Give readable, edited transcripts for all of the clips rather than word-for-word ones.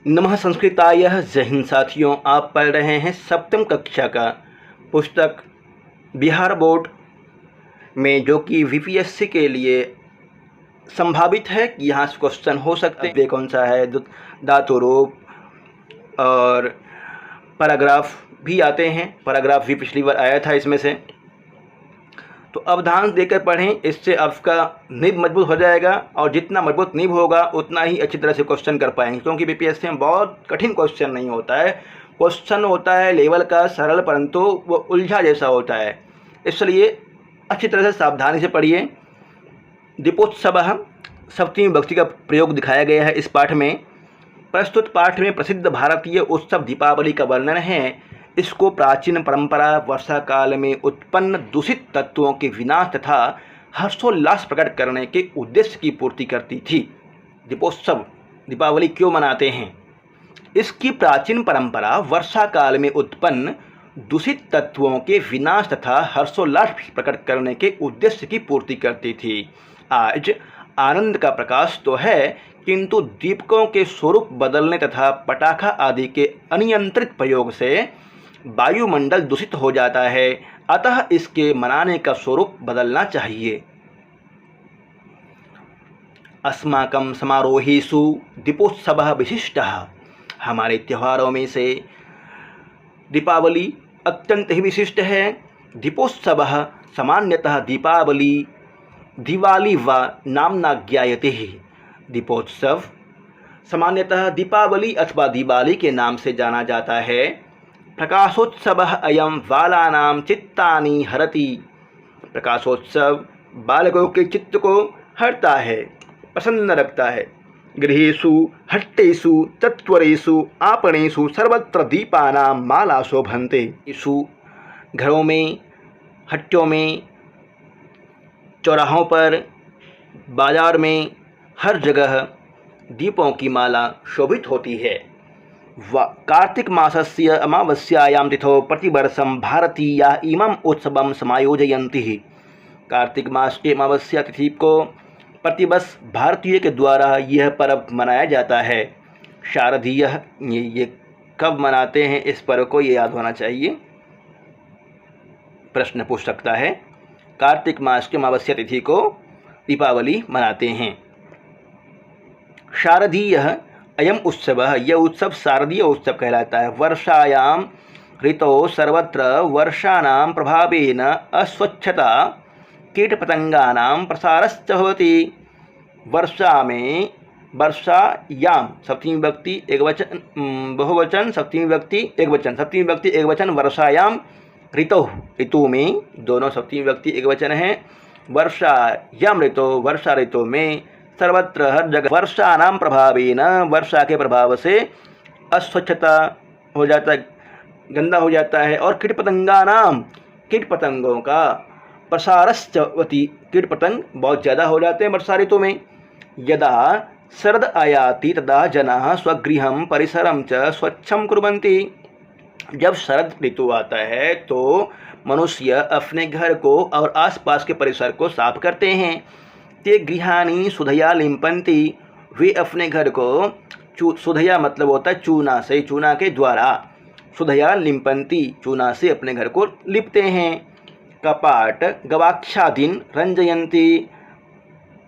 नमः संस्कृताय। जय हिंद साथियों, आप पढ़ रहे हैं सप्तम कक्षा का पुस्तक बिहार बोर्ड में, जो कि वीपीएससी के लिए संभावित है कि यहाँ से क्वेश्चन हो सकते हैं। कौन सा है? धातु रूप और पैराग्राफ भी आते हैं। पैराग्राफ भी पिछली बार आया था इसमें से, तो अवधान देकर पढ़ें, इससे आपका नींव मजबूत हो जाएगा और जितना मजबूत नींव होगा उतना ही अच्छी तरह से क्वेश्चन कर पाएंगे। क्योंकि बीपीएससी में बहुत कठिन क्वेश्चन नहीं होता है, क्वेश्चन होता है लेवल का सरल, परंतु वो उलझा जैसा होता है। इसलिए अच्छी तरह से सावधानी से पढ़िए। दीपोत्सव सप्तमी विभक्ति का प्रयोग दिखाया गया है इस पाठ में। प्रस्तुत पाठ में प्रसिद्ध भारतीय उत्सव दीपावली का वर्णन है। इसको प्राचीन परंपरा वर्षा काल में उत्पन्न दूषित तत्वों के विनाश तथा हर्षोल्लास प्रकट करने के उद्देश्य की पूर्ति करती थी। दीपोत्सव, दीपावली क्यों मनाते हैं? इसकी प्राचीन परंपरा वर्षा काल में उत्पन्न दूषित तत्वों के विनाश तथा हर्षोल्लास प्रकट करने के उद्देश्य की पूर्ति करती थी। आज आनंद का प्रकाश तो है, किंतु दीपकों के स्वरूप बदलने तथा पटाखा आदि के अनियंत्रित प्रयोग से वायुमंडल दूषित हो जाता है। अतः इसके मनाने का स्वरूप बदलना चाहिए। अस्माकं समारोहेषु दीपोत्सवः विशिष्टः। हमारे त्योहारों में से दीपावली अत्यंत ही विशिष्ट है। दीपोत्सवः सामान्यतः दिवाली व नाम्ना ज्ञायते। दीपोत्सव सामान्यतः दीपावली अथवा दिवाली के नाम से जाना जाता है। प्रकाशोत्सवः अयं बालानां चित्तानि हरति। प्रकाशोत्सव बालकों के चित्त को हरता है, प्रसन्न रखता है। गृहेषु हट्टेषु चत्वरेषु आपणेषु सर्वत्र दीपानां माला शोभन्ते। घरों में, हट्टों में, चौराहों पर, बाजार में, हर जगह दीपों की माला शोभित होती है। कार्तिक मासस्य अमावस्यायां तिथौ प्रतिवर्षं भारतीयाः इमम् उत्सवं समायोजयन्ति। कार्तिक मास के अमावस्या तिथि को प्रतिवर्ष भारतीय के द्वारा यह पर्व मनाया जाता है। शारदीय, ये कब मनाते हैं इस पर्व को, ये याद होना चाहिए, प्रश्न पूछ सकता है। कार्तिक मास के अमावस्या तिथि को दीपावली मनाते हैं। शारदीय अयम उत्सव, यह उत्सव शारदीय उत्सव कहलाता है। वर्षायाम ऋतौ सर्वत्र वर्षाणां प्रभावेन अस्वच्छता कीटपतंगानां प्रसारश्च भवति। वर्षा में, वर्षायाम सप्तमी विभक्ति एकवचन, बहुवचन सप्तमी विभक्ति एकवचन, सप्तमी विभक्ति एकवचन। वर्षायाम ऋतौ, ऋतु में, दोनों सप्तमी विभक्ति एकवचन है। वर्षायाम ऋतौ, वर्षा ऋतु में, सर्वत्र हर जगह, वर्षानाम प्रभावेन, वर्षा के प्रभाव से अस्वच्छता हो जाता है, गंदा हो जाता है। और कीटपतंगानाम, कीट पतंगों का, प्रसारश्चवति, कीट पतंग बहुत ज़्यादा हो जाते हैं वर्षा ऋतु में। यदा शरद आयाति तदा जनाः स्वगृहं परिसरं च स्वच्छं कुर्वन्ति। जब शरद ऋतु आता है तो मनुष्य अपने घर को और आसपास के परिसर को साफ करते हैं। ते गृहाणि सुधया लिम्पन्ति। वे अपने घर को सुधया मतलब होता है चूना से, चूना के द्वारा, सुधया लिम्पन्ति, चूना से अपने घर को लिपते हैं। कपाट गवाक्षादीन रंजयन्ति।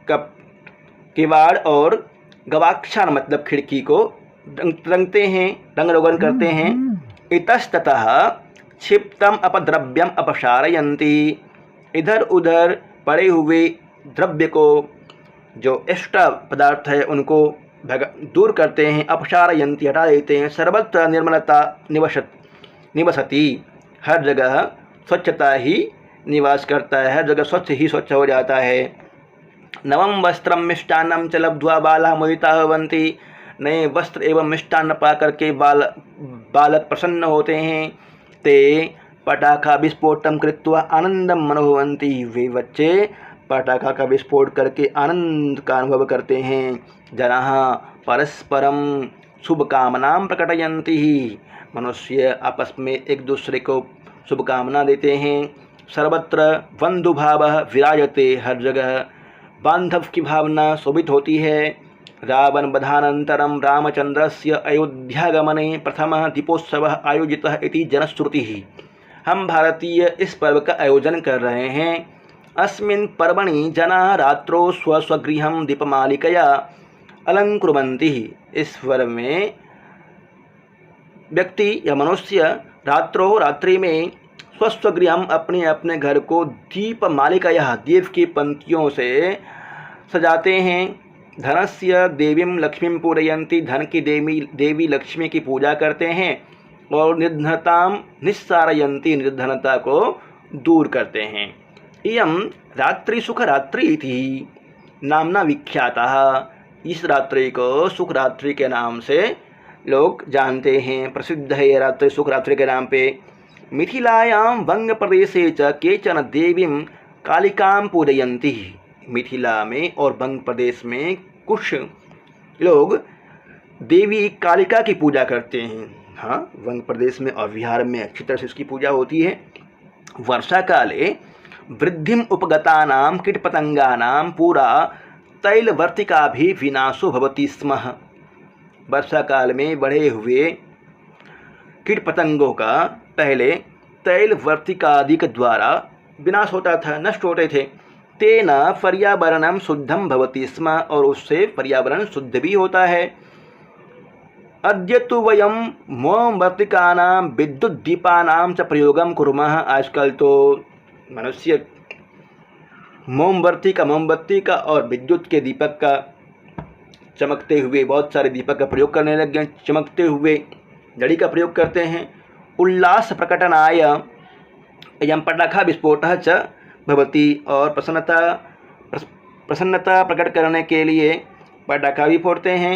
किवाड़ और गवाक्षान मतलब खिड़की को रंगते हैं, रंग रोगन करते हैं। इतस्ततः क्षिप्तम अपद्रव्यम अपसारयन्ति। इधर उधर पड़े हुए द्रव्य को, जो एक्स्ट्रा पदार्थ है, उनको दूर करते हैं। अपसारयन्ति, हटा देते हैं। सर्वत्र निर्मलता निवसति। हर जगह स्वच्छता ही निवास करता है, हर जगह स्वच्छ ही स्वच्छ हो जाता है। नवम वस्त्रम मिष्टान्नम च लब्ध्वा बालाः मोहिताः भवन्ति। नए वस्त्र एवं मिष्टान्न पा करके बालक प्रसन्न होते हैं। ते पटाखा विस्फोटम कृत्वा आनंदम अनुभवन्ति। वे बच्चे पटाखा का विस्फोट करके आनंद का अनुभव करते हैं। जनाः परस्परम शुभकामनां प्रकटयन्ति। मनुष्य आपस में एक दूसरे को शुभकामना देते हैं। सर्वत्र बंधुभावः विराजते। हर जगह बांधव की भावना शोभित होती है। रावणवधानन्तरं रामचन्द्रस्य अयोध्यागमने प्रथमः दीपोत्सवः आयोजितः इति जनश्रुतिः। हम भारतीय इस पर्व का आयोजन कर रहे हैं। अस्मिन् पर्वणि जनाः रात्रौ स्वस्वगृहं दीपमालिकया अलङ्कुर्वन्ति। इस पर्व में व्यक्ति या मनुष्य रात्रि में स्वस्वगृहम अपने अपने घर को दीपमालिकया दीप की पंक्तियों से सजाते हैं। धनस्य देवीं लक्ष्मीं पूजयन्ति, धन की देवी लक्ष्मी की पूजा करते हैं और निर्धनतां निस्सारयन्ति, निर्धनता को दूर करते हैं। इयं रात्रि सुख रात्रि थी नामना विख्याता। इस रात्रि को सुख रात्रि के नाम से लोग जानते हैं, प्रसिद्ध है ये रात्रि सुख रात्रि के नाम पे। मिथिलायां वंग प्रदेशे च केचन देवीं कालिकां पूजयन्ति। मिथिला में और वंग प्रदेश में कुछ लोग देवी कालिका की पूजा करते हैं। हाँ, वंग प्रदेश में और बिहार में अच्छी तरह से इसकी पूजा होती है। वर्षा काले वृद्धिम उपगतानां कीटपतंगानां पूरा तैलवर्तिका भी विनाशो भवति स्म। वर्षा काल में बढ़े हुए कीट पतंगों का पहले तैलवर्तिकादि के द्वारा विनाश होता था, नष्ट होते थे। तेन पर्यावरणम शुद्धम भवति स्म, और उससे पर्यावरण शुद्ध भी होता है। अद्य तु वयं मोमबत्तिकानां विद्युद्दीपानां च प्रयोगं कुर्मः। आजकल तो मनुष्य मोमबत्ती का और विद्युत के दीपक का चमकते हुए बहुत सारे दीपक का प्रयोग करने लग गए। चमकते हुए लड़ी का प्रयोग करते हैं। उल्लास प्रकटनाय अयं पटाखा विस्फोटः च भवति, और प्रसन्नता प्रकट करने के लिए पटाखा भी फोड़ते हैं।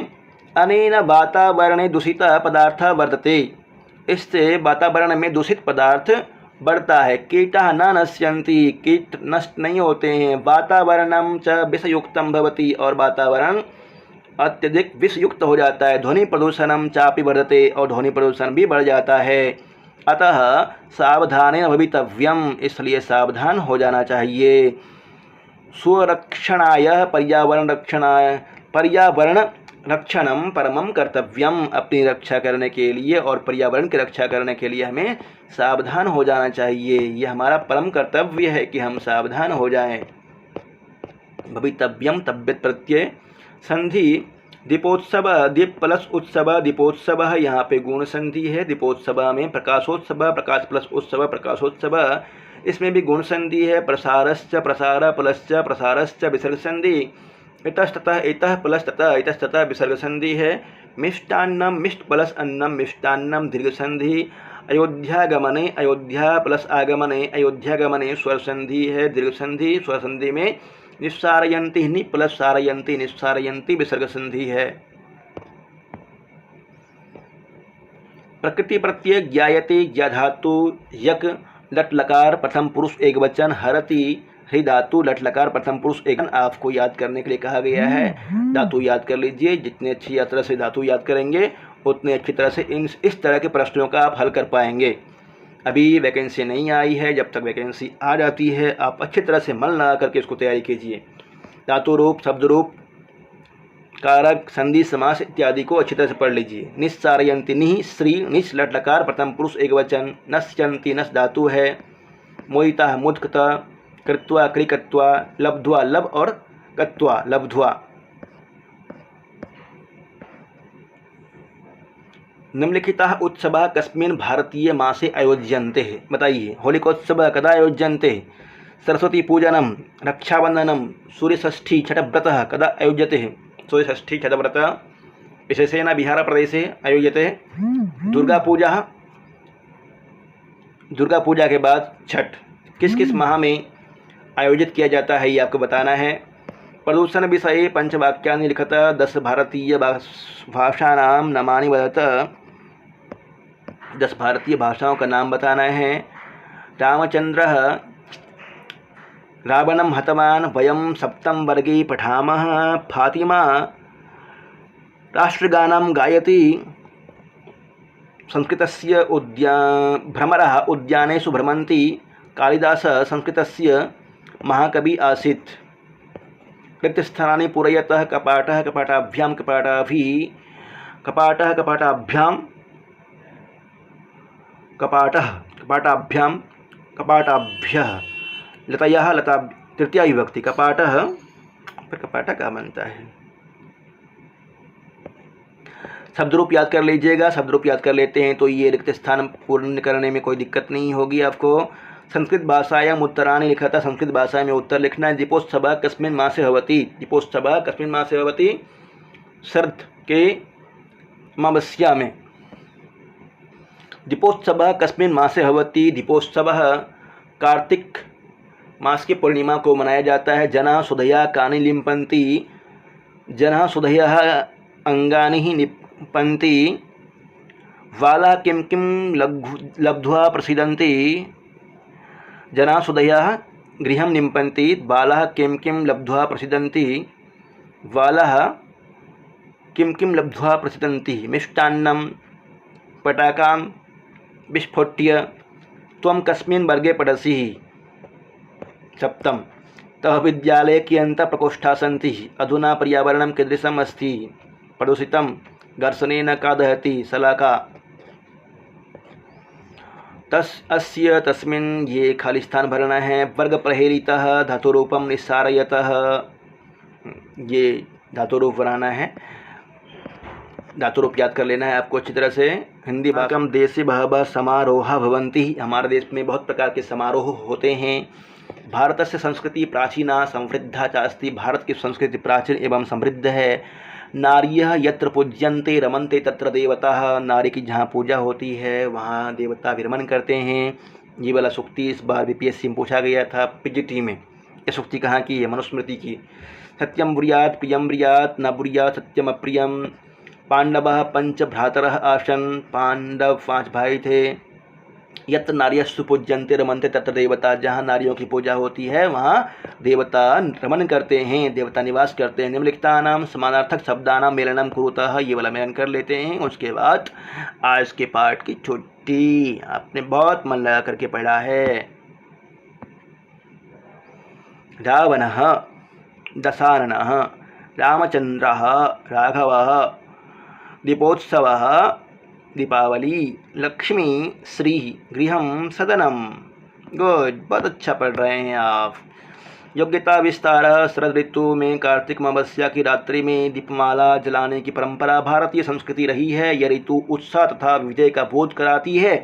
अनेन वातावरणे दूषितः पदार्थः वर्तते। इससे वातावरण में दूषित पदार्थ बढ़ता है। कीटाः न नश्यन्ति, कीट नष्ट नहीं होते हैं। वातावरणं च विषयुक्तं भवति, और वातावरण अत्यधिक विषयुक्त हो जाता है। ध्वनि प्रदूषणं चापि वर्धते, और ध्वनि प्रदूषण भी बढ़ जाता है। अतः सावधानेन भवितव्यम्, इसलिए सावधान हो जाना चाहिए। स्वरक्षणाय पर्यावरण रक्षणम परमं कर्तव्यम, अपनी रक्षा करने के लिए और पर्यावरण की रक्षा करने के लिए हमें सावधान हो जाना चाहिए। ये हमारा परम कर्तव्य है कि हम सावधान हो जाएं। भवितव्यम तब्यत प्रत्यय संधि दीपोत्सव, दीप प्लस उत्सव दीपोत्सव, यहाँ पे गुण संधि है। दीपोत्सव में प्रकाशोत्सव, प्रकाश प्लस उत्सव प्रकाशोत्सव, इसमें भी गुण संधि है। प्रसारश्च प्रसार प्लस प्रसारश्च विसर्ग संधि। इतस्ततः इतः प्लस ततः इतस्ततः विसर्ग संधि है। मिष्टान्नम मिष्ट प्लस अन्नम मिष्टान्नम दीर्घ संधि। अयोध्यागमने अयोध्या प्लस आगमने अयोध्यागमने स्वर संधि है, दीर्घ संधि। स्वर संधि में निस्सारयन्ति नि प्लस सारयन्ति निस्सारयन्ति विसर्ग संधि है। प्रकृति प्रत्यय ज्ञायते ज्ञाधातु यक लट लकार प्रथम पुरुष एक वचन हरति हृ धातु लट लकार प्रथम पुरुष एक। आपको याद करने के लिए कहा गया है, धातु याद कर लीजिए। जितने अच्छी तरह से धातु याद करेंगे उतने अच्छी तरह से इस तरह के प्रश्नों का आप हल कर पाएंगे। अभी वैकेंसी नहीं आई है, जब तक वैकेंसी आ जाती है आप अच्छी तरह से मन लगा करके इसको तैयारी कीजिए। धातु रूप, शब्द रूप, कारक, संधि, समास इत्यादि को अच्छी तरह से पढ़ लीजिए। निस्सारयन्ति निः श्री निश लट लकार प्रथम पुरुष एक वचन। नश्यन्ति नस धातु है। मोहितः मुद्गता, कृत्वा क्रिकत्वा, लब्ध्वा लब और कत्वा लब्ध्वा। निम्नलिखिताः उत्सवाः कस्मिन् भारतीय मासे आयोज्यन्ते। बताइए, होलिकोत्सवः कदा आयोज्यन्ते? सरस्वती पूजनम, रक्षाबंधनम, सूर्यषष्ठी छठव्रतः कदा आयोज्यते? सूर्यषष्ठी छठव्रतः विशेषेण बिहार प्रदेशे आयोज्यते। दुर्गा पूजा के बाद छठ किस किस माह में आयोजित किया जाता है, ये आपको बताना है। प्रदूषण विषये पंचवाक्यानि लिखत। 10 भारतीय भाषाणां नामानि वदत। 10 भारतीय भाषाओं का नाम बताना है। रामचंद्रः रावणं हतवान्, वयं सप्तम वर्गे पठामः। फातिमा राष्ट्रगानं गायति। संस्कृतस्य भ्रमरः उद्यानेषु भ्रमन्ति। कालिदासः संस्कृतस्य महाकवि आसीत्। रिक्तस्थानानि पूरयतः कपाटः कपाटाभ्यां कपाटाभि कपाटः कपाटाभ्यां कपाटः कपाटाभ्यां कपाटाभ्यः लतयः लता तृतीया विभक्ति कपाटः पर कपाटा क्या बनता है। शब्द रूप याद कर लीजिएगा। शब्द रूप याद कर लेते हैं तो ये रिक्त स्थान पूर्ण करने में कोई दिक्कत नहीं होगी आपको। संस्कृत भाषायाम उत्तराणि लिखा था, संस्कृत भाषा में उत्तर लिखना है। दीपोत्सव कस्मिन् मासे भवति, दीपोत्सव कस्मिन् मासे भवति, शरद के अमावस्या में। दीपोत्सव कस्मिन् मासे भवति, दीपोत्सव कार्तिक मास की पूर्णिमा को मनाया जाता है। जनाः सुधया कानि लिम्पन्ति, जनाः सुधयः अंगानि लिम्पन्ति, बालाः किं किं लब्ध्वा प्रसीदन्ति, जनाः सुधयः गृहं लिम्पन्ति, बालाः किं किं लब्ध्वा प्रसीदन्ति, बालाः किं किं लब्ध्वा प्रसीदन्ति, मिष्टान्नं पटाकां विस्फोट्य। त्वं कस्मिन् वर्गे पठसि, सप्तम। तव विद्यालये कियन्तः प्रकोष्ठाः सन्ति, अधुना पर्यावरणं कीदृशम् अस्ति, प्रदूषितं, घर्षणेन का दहति, शलाका। अस्य तस्मिन् ये खाली स्थान भरना है। वर्ग प्रहेलितः धातुरूपं निस्सारयतः, ये धातुरूप बनाना है। धातुरूप याद कर लेना है आपको अच्छी तरह से। हिंदी भाषा देशे बहवः समारोहाः भवन्ति, हमारे देश में बहुत प्रकार के समारोह होते हैं। भारतस्य संस्कृति प्राचीना समृद्धा च अस्ति, भारत की संस्कृति प्राचीन एवं समृद्ध है। नार्यः यत्र पूज्यन्ते रमन्ते तत्र देवताः, नारी की जहाँ पूजा होती है वहाँ देवता विरमन करते हैं। ये वाला सूक्ति इस बार बीपीएससी में पूछा गया था पीजीटी में। ये सूक्ति कहाँ की है, मनुस्मृति की। सत्यम ब्रूयात् प्रियम ब्रूयात् न ब्रूयात् सत्यम अप्रियम। पांडवः पंच भ्रातरः आसन्, पांडव 5 भाई थे। यत्र नार्यस्तु पूज्यन्ते रमन्ते तत्र देवता, जहाँ नारियों की पूजा होती है वहाँ देवता रमन करते हैं, देवता निवास करते हैं। निम्नलिखितानां समानार्थक शब्दानां मेलनं कुरुतः, ये वाला मेलन कर लेते हैं। उसके बाद आज के पाठ की छुट्टी। आपने बहुत मन लगा करके पढ़ा है। रावणः, दशाननः, रामचंद्रः, राघवः, दीपोत्सवः, दीपावली, लक्ष्मी, श्री, गृहम, सदनम। गुड, बहुत अच्छा पढ़ रहे हैं आप। योग्यता विस्तार। शरद ऋतु में कार्तिक अमावस्या की रात्रि में दीपमाला जलाने की परंपरा भारतीय संस्कृति रही है। यह ऋतु उत्साह तथा विजय का बोध कराती है।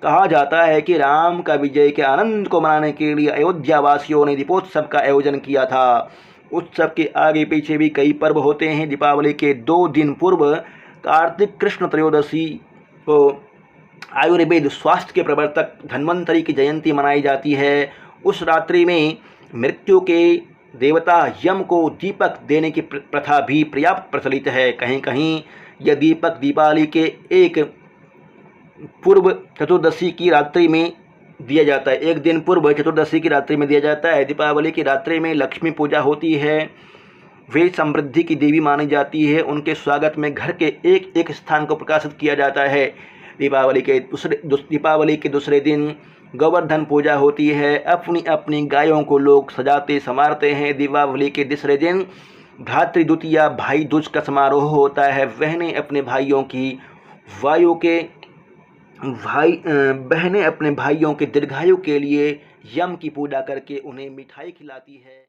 कहा जाता है कि राम का विजय के आनंद को मनाने के लिए अयोध्या वासियों ने दीपोत्सव का आयोजन किया था। उत्सव के आगे पीछे भी कई पर्व होते हैं। दीपावली के 2 दिन पूर्व कार्तिक कृष्ण त्रयोदशी को आयुर्वेद स्वास्थ्य के प्रवर्तक धन्वंतरी की जयंती मनाई जाती है। उस रात्रि में मृत्यु के देवता यम को दीपक देने की प्रथा भी पर्याप्त प्रचलित है। कहीं कहीं यह दीपक दीपावली के एक पूर्व चतुर्दशी की रात्रि में दिया जाता है। एक दिन पूर्व चतुर्दशी की रात्रि में दिया जाता है। दीपावली की रात्रि में लक्ष्मी पूजा होती है। वे समृद्धि की देवी मानी जाती है। उनके स्वागत में घर के एक एक स्थान को प्रकाशित किया जाता है। दीपावली के दूसरे दिन गोवर्धन पूजा होती है। अपनी अपनी गायों को लोग सजाते संवारते हैं। दीपावली के तीसरे दिन भ्रातृ द्वितीया भाई दूज का समारोह होता है। बहनें अपने भाइयों के दीर्घायु के लिए यम की पूजा करके उन्हें मिठाई खिलाती है।